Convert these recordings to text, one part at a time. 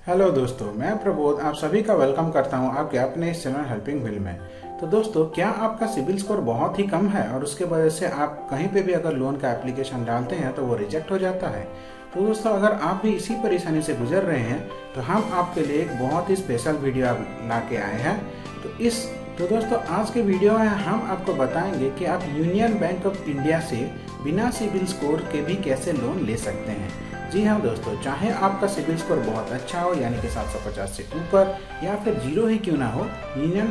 Hello दोस्तों, मैं प्रबोध आप सभी का वेलकम करता हूं आपके अपने इस चैनल हेल्पिंग व्हील में। तो दोस्तों, क्या आपका सिबिल स्कोर बहुत ही कम है और उसके वजह से आप कहीं पे भी अगर लोन का एप्लीकेशन डालते हैं तो वो रिजेक्ट हो जाता है। तो दोस्तों, अगर आप भी इसी परेशानी से गुजर रहे हैं तो हम आपके लिए एक बहुत ही स्पेशल वीडियो ला के आए हैं। तो दोस्तों, आज के वीडियो में हम आपको बताएंगे कि आप यूनियन बैंक ऑफ इंडिया से बिना सिबिल स्कोर के भी कैसे लोन ले सकते हैं। जी हाँ दोस्तों, चाहे आपका सिबिल स्कोर बहुत अच्छा हो यानी कि 750 से ऊपर या फिर जीरो ही क्यों ना हो, यूनियन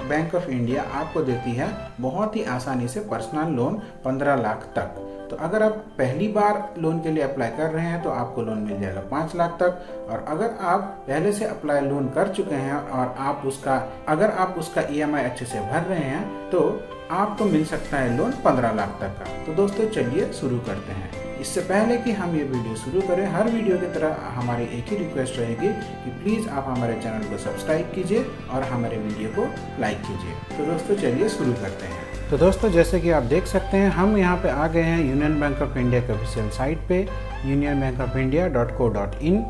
बैंक ऑफ इंडिया आपको देती है बहुत ही आसानी से पर्सनल लोन 15 लाख तक। तो अगर आप पहली बार लोन के लिए अप्लाई कर रहे हैं तो आपको लोन मिल जाएगा 5 लाख तक, और अगर आप पहले से अप्लाई लोन कर चुके हैं और अगर आप उसका EMI अच्छे से भर रहे हैं तो आपको मिल सकता है लोन 15 लाख तक का। तो दोस्तों, चलिए शुरू करते हैं। इससे पहले कि हम ये वीडियो शुरू करें, हर वीडियो की तरह हमारी एक ही रिक्वेस्ट रहेगी कि प्लीज़ आप हमारे चैनल को सब्सक्राइब कीजिए और हमारे वीडियो को लाइक कीजिए। तो दोस्तों, चलिए शुरू करते हैं। तो दोस्तों, जैसे कि आप देख सकते हैं, हम यहाँ पे आ गए हैं यूनियन बैंक ऑफ इंडिया के ऑफिशियल साइट पे unionbankofindia.co.in।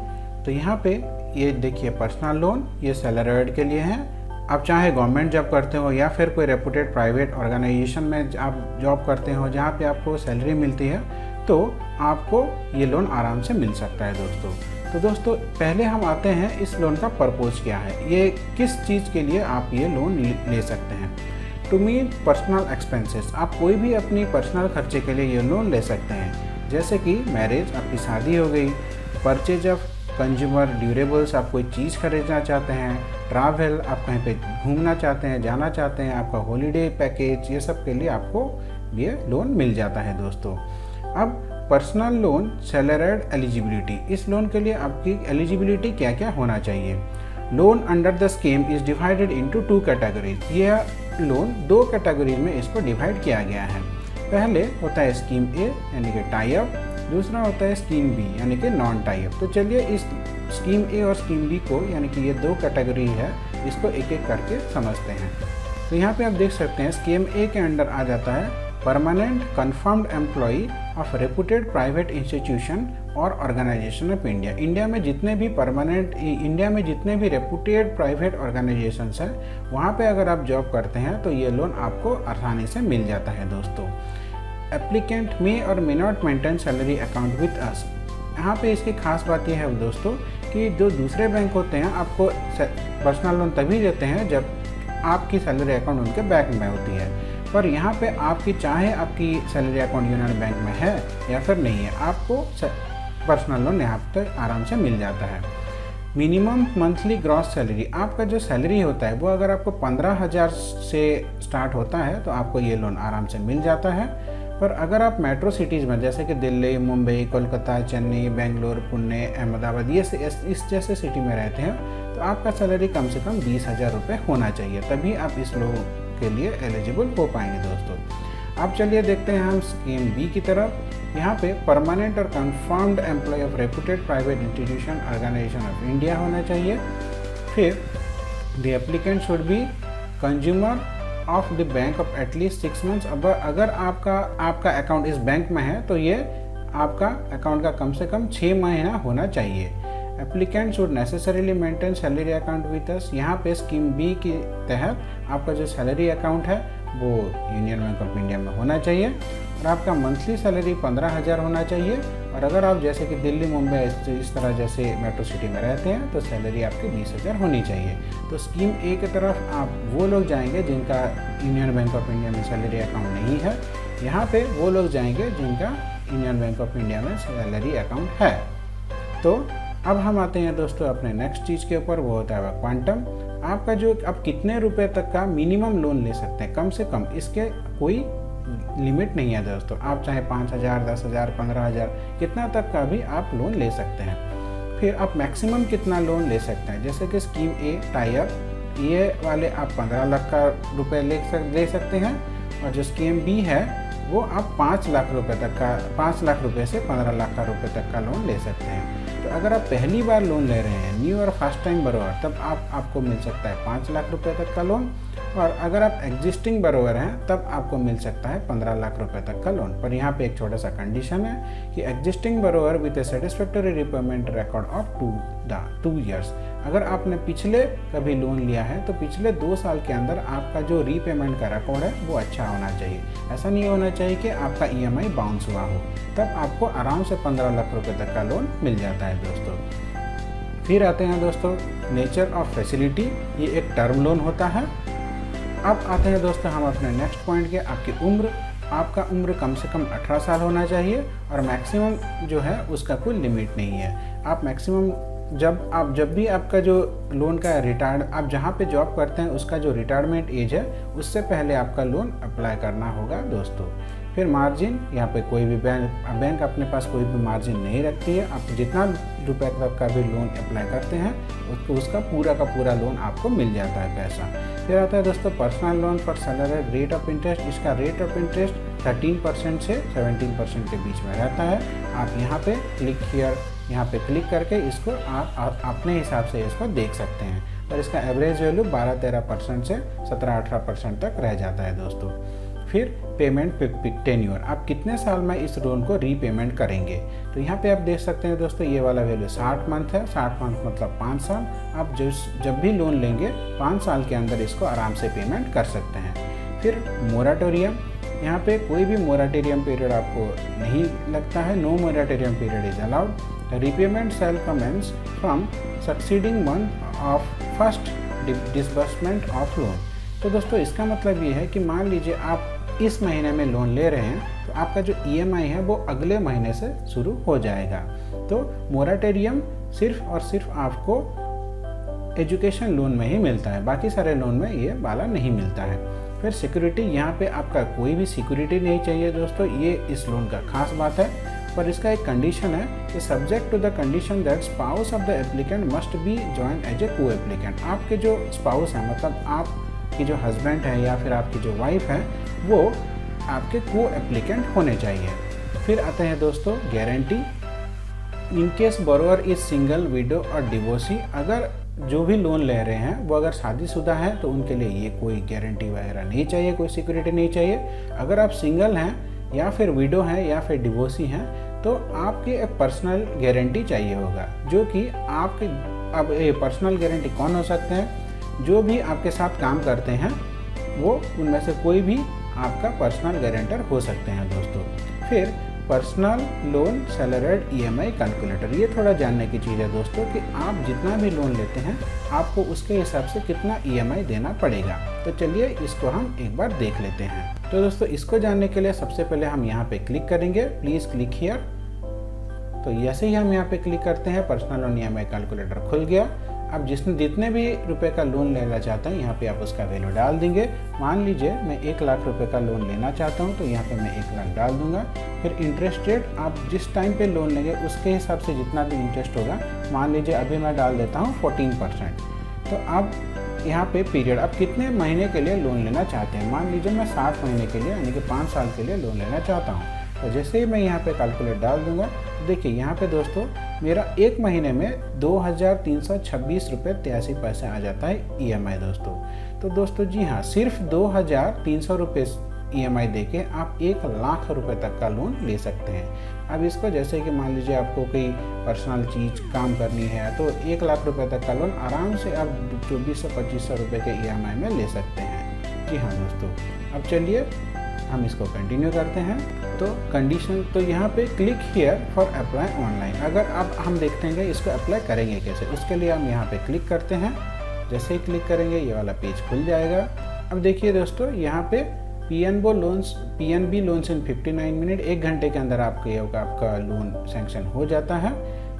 तो यहाँ पे ये देखिए, पर्सनल लोन ये सैलरीड के लिए है। आप चाहे गवर्नमेंट जॉब करते हो या फिर कोई रेपुटेड प्राइवेट ऑर्गेनाइजेशन में आप जॉब करते हो जहाँ पे आपको सैलरी मिलती है, तो आपको ये लोन आराम से मिल सकता है दोस्तों। तो दोस्तों, पहले हम आते हैं इस लोन का पर्पस क्या है, ये किस चीज़ के लिए आप ये लोन ले सकते हैं। टू मीट पर्सनल एक्सपेंसेस, आप कोई भी अपनी पर्सनल खर्चे के लिए ये लोन ले सकते हैं, जैसे कि मैरिज, आपकी शादी हो गई, परचेज ऑफ कंज्यूमर ड्यूरेबल्स, आप कोई चीज़ खरीदना चाहते हैं, ट्रैवल, आप कहीं पे घूमना चाहते हैं, जाना चाहते हैं, आपका हॉलीडे पैकेज, ये सब के लिए आपको ये लोन मिल जाता है दोस्तों। अब पर्सनल लोन सैलरीड एलिजिबिलिटी, इस लोन के लिए आपकी एलिजिबिलिटी क्या क्या होना चाहिए। Loan under the scheme is divided into 2 categories, यह लोन 2 कैटेगरीज में इसको डिवाइड किया गया है। पहले होता है स्कीम ए यानी कि टाई अप, दूसरा होता है स्कीम बी यानी कि नॉन टाई अप। तो चलिए इस स्कीम ए और स्कीम बी को, यानी कि ये 2 कैटेगरी है, इसको एक एक करके समझते हैं। तो यहाँ पे आप देख सकते हैं स्कीम ए के अंडर आ जाता है permanent confirmed employee of reputed private institution और ऑर्गेनाइजेशन ऑफ इंडिया। इंडिया में जितने भी रेपुटेड प्राइवेट ऑर्गेनाइजेशंस हैं, वहाँ पे अगर आप जॉब करते हैं तो ये लोन आपको आसानी से मिल जाता है दोस्तों। एप्लीकेंट मे और may not maintain salary account with us, यहाँ पे इसकी खास बात यह है दोस्तों कि जो दूसरे बैंक होते हैं आपको पर्सनल लोन तभी देते हैं जब आपकी सैलरी अकाउंट उनके बैंक में होती है, पर यहाँ पे आपकी सैलरी अकाउंट यूनियन बैंक में है या फिर नहीं है, आपको पर्सनल लोन यहाँ पर आराम से मिल जाता है। मिनिमम मंथली ग्रॉस सैलरी, आपका जो सैलरी होता है वो अगर आपको 15,000 से स्टार्ट होता है तो आपको ये लोन आराम से मिल जाता है। पर अगर आप मेट्रो सिटीज़ में जैसे कि दिल्ली, मुंबई, कोलकाता, चेन्नई, बेंगलोर, पुणे, अहमदाबाद, इस जैसे सिटी में रहते हैं तो आपका सैलरी कम से कम 20,000 रुपये होना चाहिए, तभी आप इस लोन के लिए एलिजिबल हो पाएंगे दोस्तों। अब चलिए देखते हैं हम स्कीम बी की तरफ। यहाँ पे परमानेंट और confirmed employ of reputed private institution organization of India होना चाहिए। फिर the applicant should be consumer of the bank of at least 6 months. अब अगर आपका अकाउंट इस बैंक में है तो ये आपका अकाउंट का कम से कम 6 महीना होना चाहिए। Applicant should necessarily maintain salary account with us, यहाँ पे स्कीम बी के तहत आपका जो सैलरी अकाउंट है वो यूनियन बैंक ऑफ इंडिया में होना चाहिए और आपका मंथली सैलरी 15,000 होना चाहिए। और अगर आप जैसे कि दिल्ली, मुंबई इस तरह जैसे मेट्रो सिटी में रहते हैं तो सैलरी आपकी 20,000 होनी चाहिए। तो स्कीम ए की तरफ आप वो लोग जाएंगे जिनका यूनियन बैंक ऑफ इंडिया में सैलरी अकाउंट नहीं है, यहाँ पे वो लोग जाएंगे जिनका यूनियन बैंक ऑफ इंडिया में सैलरी अकाउंट है। तो अब हम आते हैं दोस्तों अपने नेक्स्ट चीज़ के ऊपर, वो होता है क्वांटम। आपका जो आप कितने रुपए तक का मिनिमम लोन ले सकते हैं, कम से कम, इसके कोई लिमिट नहीं है दोस्तों। आप चाहे 5,000, 10,000, 15,000, कितना तक का भी आप लोन ले सकते हैं। फिर आप मैक्सिमम कितना लोन ले सकते हैं, जैसे कि स्कीम ए टाई अप, ये वाले आप 15 लाख का रुपये ले सकते हैं, और जो स्कीम बी है वो आप 5 लाख रुपए से 15 लाख का रुपये तक का लोन ले सकते हैं। तो अगर आप पहली बार लोन ले रहे हैं, न्यू और फर्स्ट टाइम बरोबर, तब आपको मिल सकता है 5 लाख रुपए तक का लोन। और अगर आप एग्जिस्टिंग बोरोवर हैं तब आपको मिल सकता है 15 लाख रुपए तक का लोन। पर यहाँ पे एक छोटा सा कंडीशन है कि existing borrower with A satisfactory repayment record of 2 years. अगर आपने पिछले कभी लोन लिया है तो पिछले 2 साल के अंदर आपका जो रीपेमेंट का रिकॉर्ड है वो अच्छा होना चाहिए। ऐसा नहीं होना चाहिए कि आपका EMI बाउंस हुआ हो, तब आपको आराम से 15 लाख रुपए तक का लोन मिल जाता है दोस्तों। फिर आते हैं दोस्तों नेचर ऑफ फैसिलिटी, ये एक टर्म लोन होता है। अब आते हैं दोस्तों हम अपने नेक्स्ट पॉइंट के, आपकी उम्र। आपका उम्र कम से कम 18 साल होना चाहिए और मैक्सिमम जो है उसका कोई लिमिट नहीं है। आप मैक्सिमम जब भी आपका जो लोन का आप जहाँ पे जॉब करते हैं उसका जो रिटायरमेंट एज है उससे पहले आपका लोन अप्लाई करना होगा दोस्तों। फिर मार्जिन, यहाँ पे कोई भी बैंक अपने पास कोई भी मार्जिन नहीं रखती है। आप जितना रुपए तक का भी लोन अप्लाई करते हैं उसका पूरा का पूरा लोन आपको मिल जाता है पैसा। फिर आता है दोस्तों personal loan for salary rate of interest. इसका रेट ऑफ इंटरेस्ट 13% से 17% के बीच में रहता है। आप यहाँ पे यहाँ पे क्लिक करके इसको आप अपने हिसाब से इसको देख सकते हैं। और इसका एवरेज वैल्यू 12-13% से 17-18% तक रह जाता है दोस्तों। फिर पेमेंट टेन्योर, आप कितने साल में इस लोन को रीपेमेंट करेंगे। तो यहाँ पे आप देख सकते हैं दोस्तों ये वाला वैल्यू 60 मंथ है। 60 मंथ मतलब 5 साल। आप जब भी लोन लेंगे 5 साल के अंदर इसको आराम से पेमेंट कर सकते हैं। फिर मोराटोरियम, यहाँ पे कोई भी मोराटोरियम पीरियड आपको नहीं लगता है। No moratorium period is allowed. Repayment shall commence from succeeding month of first disbursement of loan. तो दोस्तों इसका मतलब ये है कि मान लीजिए आप इस महीने में लोन ले रहे हैं तो आपका जो EMI है वो अगले महीने से शुरू हो जाएगा। तो मोराटोरियम सिर्फ और सिर्फ आपको एजुकेशन लोन में ही मिलता है, बाकी सारे लोन में ये वाला नहीं मिलता है। फिर सिक्योरिटी, यहाँ पे आपका कोई भी सिक्योरिटी नहीं चाहिए दोस्तों, ये इस लोन का खास बात है। पर इसका एक कंडीशन है कि subject to the condition that spouse of the applicant must be join as a co applicant. आपके जो स्पाउस है मतलब आपकी जो हस्बैंड है या फिर आपकी जो वाइफ है वो आपके को एप्लीकेंट होने चाहिए। फिर आते हैं दोस्तों guarantee. In case borrower is single, window और डिवोर्सी, अगर जो भी लोन ले रहे हैं वो अगर शादीशुदा है तो उनके लिए ये कोई गारंटी वगैरह नहीं चाहिए, कोई सिक्योरिटी नहीं चाहिए। अगर आप सिंगल हैं या फिर विडो हैं या फिर डिवोर्सी हैं तो आपकी एक पर्सनल गारंटी चाहिए होगा, जो कि आपके अब ये पर्सनल गारंटी कौन हो सकते हैं, जो भी आपके साथ काम करते हैं वो उनमें से कोई भी आपका पर्सनल गारंटर हो सकते हैं दोस्तों। फिर personal loan salaried EMI calculator, ये थोड़ा जानने की चीज़ है दोस्तों कि आप जितना भी लोन लेते हैं आपको उसके हिसाब से कितना EMI देना पड़ेगा। तो चलिए इसको हम एक बार देख लेते हैं। तो दोस्तों इसको जानने के लिए सबसे पहले हम यहाँ पे क्लिक करेंगे, प्लीज़ क्लिक हियर। तो जैसे ही हम यहाँ पे क्लिक करते हैं पर्सनल लोन EMI कैलकुलेटर खुल गया। अब जितने भी रुपए का लोन लेना चाहते हैं यहाँ पे आप उसका वैल्यू डाल देंगे। मान लीजिए मैं 1 लाख रुपए का लोन लेना चाहता हूँ तो यहाँ पे मैं 1 लाख डाल दूंगा। फिर इंटरेस्ट रेट आप जिस टाइम पे लोन लेंगे उसके हिसाब से जितना भी इंटरेस्ट होगा, मान लीजिए अभी मैं डाल देता हूँ 14%। तो आप यहाँ पे पीरियड आप कितने महीने के लिए लोन लेना चाहते हैं, मान लीजिए मैं 60 महीने के लिए यानी कि 5 साल के लिए लोन लेना चाहता हूँ। तो जैसे ही मैं यहाँ पे कैलकुलेट डाल दूंगा तो देखिए यहाँ पे दोस्तों मेरा एक महीने में 2326 रुपये 83 पैसे आ जाता है EMI दोस्तों। तो दोस्तों जी हाँ, सिर्फ 2300 रुपये EMI देके आप 1 लाख रुपए तक का लोन ले सकते हैं। अब इसको जैसे कि मान लीजिए आपको कोई पर्सनल चीज़ काम करनी है तो 1 लाख रुपए तक का लोन आराम से आप 2400-2500 रुपये के EMI में ले सकते हैं। जी हाँ दोस्तों, अब चलिए हम इसको कंटिन्यू करते हैं। तो कंडीशन, तो यहाँ पे click here for apply online. अगर आप हम देखते हैं इसको अप्लाई करेंगे कैसे, उसके लिए हम यहाँ पे क्लिक करते हैं। जैसे ही क्लिक करेंगे ये वाला पेज खुल जाएगा। अब देखिए दोस्तों यहाँ पे PNB लोन्स इन 59 मिनट, 1 घंटे के अंदर आपका लोन सैंक्शन हो जाता है।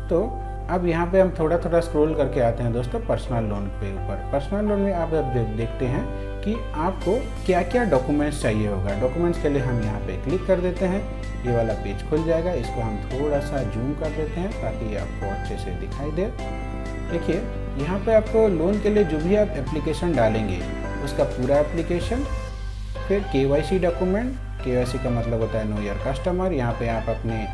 तो अब यहाँ पे हम थोड़ा थोड़ा स्क्रॉल करके आते हैं दोस्तों पर्सनल लोन के ऊपर। पर्सनल लोन में आप देखते हैं कि आपको क्या क्या डॉक्यूमेंट्स चाहिए होगा। डॉक्यूमेंट्स के लिए हम यहाँ पे क्लिक कर देते हैं, ये वाला पेज खुल जाएगा। इसको हम थोड़ा सा जूम कर देते हैं ताकि आपको अच्छे से दिखाई दे। देखिए यहाँ पे आपको लोन के लिए जो भी आप एप्लीकेशन डालेंगे उसका पूरा एप्लीकेशन, फिर KYC डॉक्यूमेंट, KYC का मतलब होता है नो योर कस्टमर। यहाँ पे आप अपने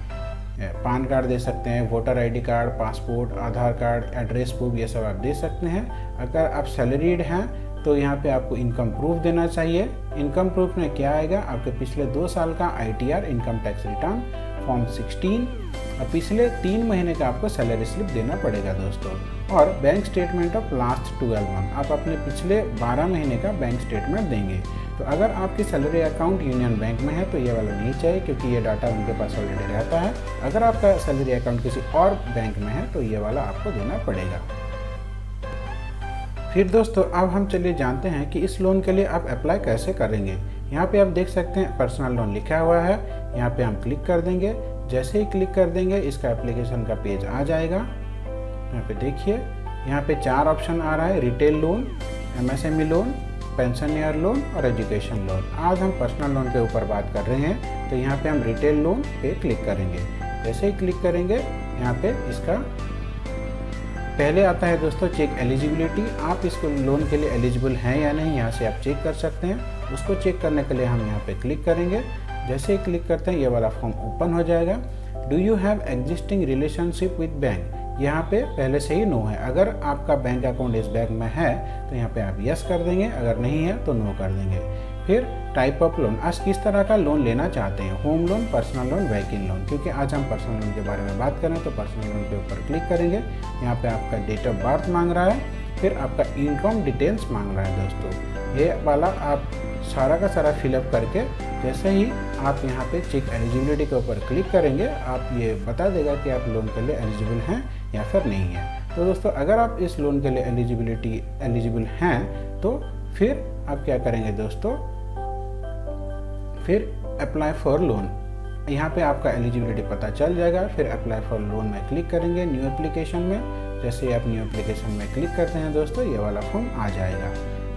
पान कार्ड दे सकते हैं, वोटर ID कार्ड, पासपोर्ट, आधार कार्ड, एड्रेस प्रूफ, ये सब आप दे सकते हैं। अगर आप सैलरीड हैं तो यहाँ पे आपको इनकम प्रूफ देना चाहिए। इनकम प्रूफ में क्या आएगा, आपके पिछले 2 साल का ITR income tax return form 16 और पिछले 3 महीने का आपको सैलरी स्लिप देना पड़ेगा दोस्तों, और bank statement of last 12 month, आप अपने पिछले 12 महीने का बैंक स्टेटमेंट देंगे। तो अगर आपकी सैलरी अकाउंट यूनियन बैंक में है तो ये वाला नहीं चाहिए, क्योंकि ये डाटा उनके पास ऑलरेडी रहता है। अगर आपका सैलरी अकाउंट किसी और बैंक में है तो ये वाला आपको देना पड़ेगा। फिर दोस्तों अब हम चलिए जानते हैं कि इस लोन के लिए आप अप्लाई कैसे करेंगे। यहाँ पे आप देख सकते हैं पर्सनल लोन लिखा हुआ है, यहाँ पे हम क्लिक कर देंगे। जैसे ही क्लिक कर देंगे इसका एप्लीकेशन का पेज आ जाएगा। यहाँ पे देखिए, यहाँ पे 4 ऑप्शन आ रहा है, retail loan, MSME loan, pensioner loan और एजुकेशन लोन। आज हम पर्सनल लोन के ऊपर बात कर रहे हैं, तो यहाँ पे हम रिटेल लोन पे क्लिक करेंगे। जैसे ही क्लिक करेंगे यहाँ पे इसका पहले आता है दोस्तों चेक एलिजिबिलिटी, आप इसको लोन के लिए एलिजिबल हैं या नहीं, यहाँ से आप चेक कर सकते हैं। उसको चेक करने के लिए हम यहाँ पे क्लिक करेंगे। जैसे ही क्लिक करते हैं ये वाला फॉर्म ओपन हो जाएगा। Do you have existing relationship with bank, यहाँ पे पहले से ही नो है। अगर आपका बैंक अकाउंट इस बैंक में है तो यहाँ पे आप यस कर देंगे, अगर नहीं है तो नो कर देंगे। फिर टाइप ऑफ लोन, आज किस तरह का लोन लेना चाहते हैं, home loan, personal loan, vehicle loan. क्योंकि आज हम पर्सनल लोन के बारे में बात करें तो पर्सनल लोन के ऊपर क्लिक करेंगे। यहाँ पे आपका डेट ऑफ बर्थ मांग रहा है, फिर आपका इनकम डिटेल्स मांग रहा है दोस्तों। ये वाला आप सारा का सारा फिलअप करके जैसे ही आप यहाँ पे चेक एलिजिबिलिटी के ऊपर क्लिक करेंगे, आप ये बता देगा कि आप लोन के लिए एलिजिबल हैं या फिर नहीं है। तो दोस्तों अगर आप इस लोन के लिए एलिजिबल हैं तो फिर आप क्या करेंगे दोस्तों, फिर अप्लाई फॉर लोन, यहाँ पे आपका एलिजिबिलिटी पता चल जाएगा। फिर अप्लाई फॉर लोन में क्लिक करेंगे न्यू एप्लीकेशन में। जैसे ही आप न्यू एप्लीकेशन में क्लिक करते हैं दोस्तों ये वाला फॉर्म आ जाएगा।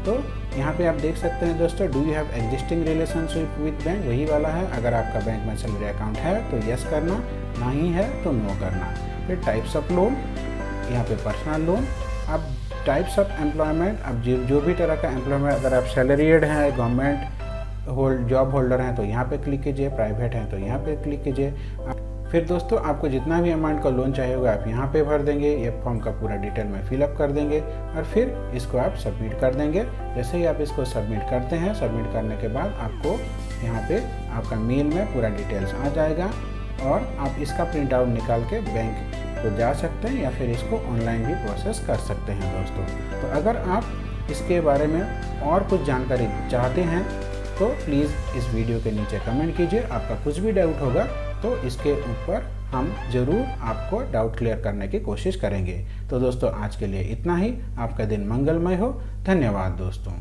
तो यहाँ पे आप देख सकते हैं दोस्तों, do you have existing relationship with bank, वही वाला है। अगर आपका बैंक में सैलरी अकाउंट है तो यस करना, नहीं है तो नो करना। फिर टाइप्स ऑफ लोन, यहाँ पे पर्सनल लोन। अब टाइप्स ऑफ एम्प्लॉयमेंट, अब जो भी तरह का एम्प्लॉयमेंट, अगर आप सैलरीड हैं, गवर्नमेंट जॉब होल्डर हैं तो यहाँ पे क्लिक कीजिए, प्राइवेट हैं तो यहाँ पे क्लिक कीजिए। फिर दोस्तों आपको जितना भी अमाउंट का लोन चाहिए होगा आप यहाँ पे भर देंगे, ये फॉर्म का पूरा डिटेल में फिलअप कर देंगे और फिर इसको आप सबमिट कर देंगे। जैसे ही आप इसको सबमिट करते हैं, सबमिट करने के बाद आपको यहाँ पे आपका मेल में पूरा डिटेल्स आ जाएगा और आप इसका प्रिंट आउट निकाल के बैंक को जा सकते हैं या फिर इसको ऑनलाइन भी प्रोसेस कर सकते हैं दोस्तों। तो अगर आप इसके बारे में और कुछ जानकारी चाहते हैं तो प्लीज़ इस वीडियो के नीचे कमेंट कीजिए। आपका कुछ भी डाउट होगा तो इसके ऊपर हम ज़रूर आपको डाउट क्लियर करने की कोशिश करेंगे। तो दोस्तों आज के लिए इतना ही। आपका दिन मंगलमय हो। धन्यवाद दोस्तों।